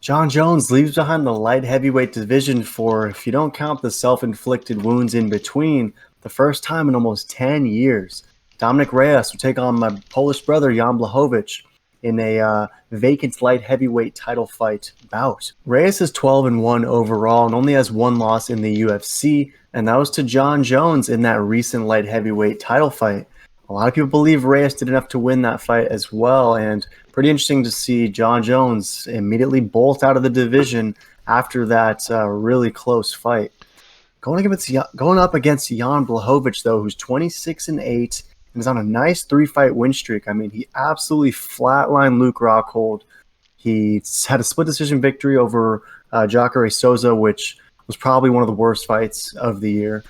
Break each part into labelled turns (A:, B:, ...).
A: John Jones leaves behind the light heavyweight division for, if you don't count the self-inflicted wounds in between, the first time in almost 10 years. Dominick Reyes will take on my Polish brother, Jan Blachowicz, in a vacant light heavyweight title fight bout. Reyes is 12-1 overall and only has one loss in the UFC, and that was to John Jones in that recent light heavyweight title fight. A lot of people believe Reyes did enough to win that fight as well, and pretty interesting to see John Jones immediately bolt out of the division after that really close fight. Going up against Jan Blachowicz, though, who's 26-8 and is on a nice 3-fight win streak. I mean, he absolutely flatlined Luke Rockhold. He had a split decision victory over Jacare Souza, which was probably one of the worst fights of the year.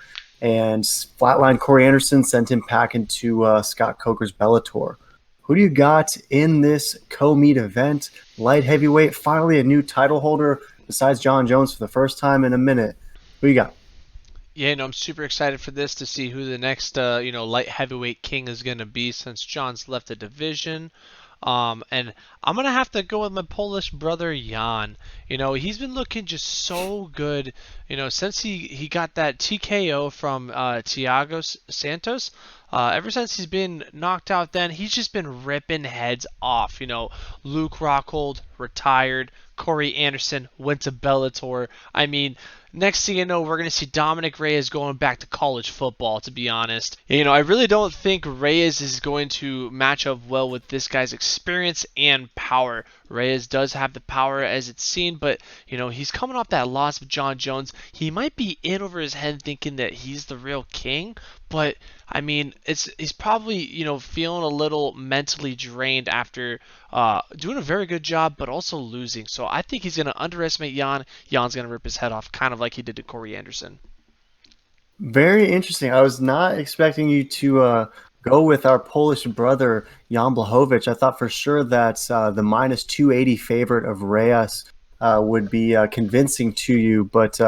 A: And flatline Corey Anderson sent him back into Scott Coker's Bellator. Who do you got in this co-meet event? Light heavyweight, finally a new title holder besides John Jones for the first time in a minute. Who you got?
B: Yeah, no, I'm super excited for this to see who the next, light heavyweight king is going to be since John's left the division. And I'm gonna have to go with my Polish brother Jan. He's been looking just so good. Since he got that TKO from Thiago Santos. Ever since he's been knocked out, then he's just been ripping heads off. Luke Rockhold retired. Corey Anderson went to Bellator. I mean, next thing you know, we're going to see Dominick Reyes going back to college football, to be honest. I really don't think Reyes is going to match up well with this guy's experience and power. Reyes does have the power as it's seen, but, he's coming off that loss of John Jones. He might be in over his head thinking that he's the real king, but, I mean, he's probably, feeling a little mentally drained after doing a very good job, but also losing. So I think he's going to underestimate Jan. Jan's going to rip his head off, kind of like he did to Corey Anderson.
A: Very interesting. I was not expecting you to go with our Polish brother, Jan Blachowicz. I thought for sure that the minus 280 favorite of Reyes would be convincing to you, but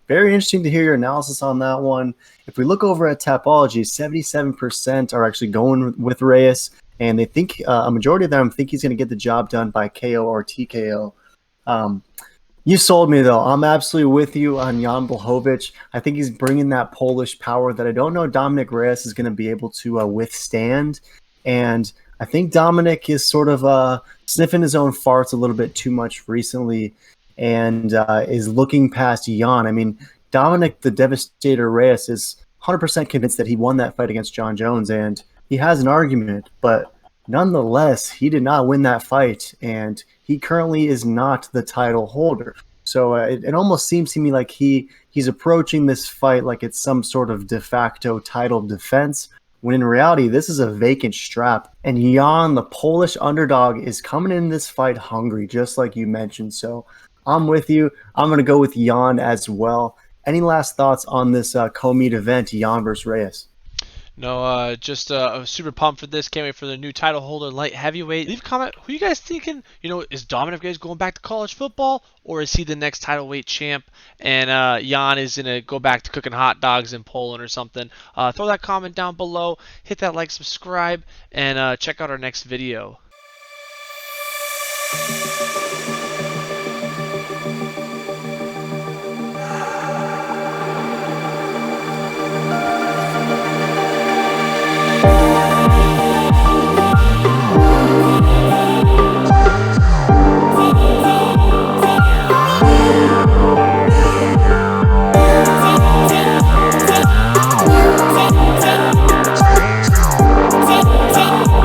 A: very interesting to hear your analysis on that one. If we look over at Tapology, 77% are actually going with Reyes, and they think a majority of them think he's going to get the job done by KO or TKO. You sold me, though. I'm absolutely with you on Jan Blachowicz. I think he's bringing that Polish power that I don't know Dominick Reyes is going to be able to withstand. And I think Dominic is sort of sniffing his own farts a little bit too much recently and is looking past Jan. I mean, Dominic the Devastator Reyes is 100% convinced that he won that fight against John Jones, and he has an argument, but nonetheless, he did not win that fight, and he currently is not the title holder. So it almost seems to me like he's approaching this fight like it's some sort of de facto title defense, when in reality, this is a vacant strap. And Jan, the Polish underdog, is coming in this fight hungry, just like you mentioned. So I'm with you. I'm going to go with Jan as well. Any last thoughts on this co-meet event, Jan versus Reyes?
B: No, just super pumped for this. Can't wait for the new title holder, light heavyweight. Leave a comment. Who you guys thinking? Is Dominic Reyes going back to college football, or is he the next title weight champ? And Jan is gonna go back to cooking hot dogs in Poland or something. Throw that comment down below. Hit that like, subscribe, and check out our next video.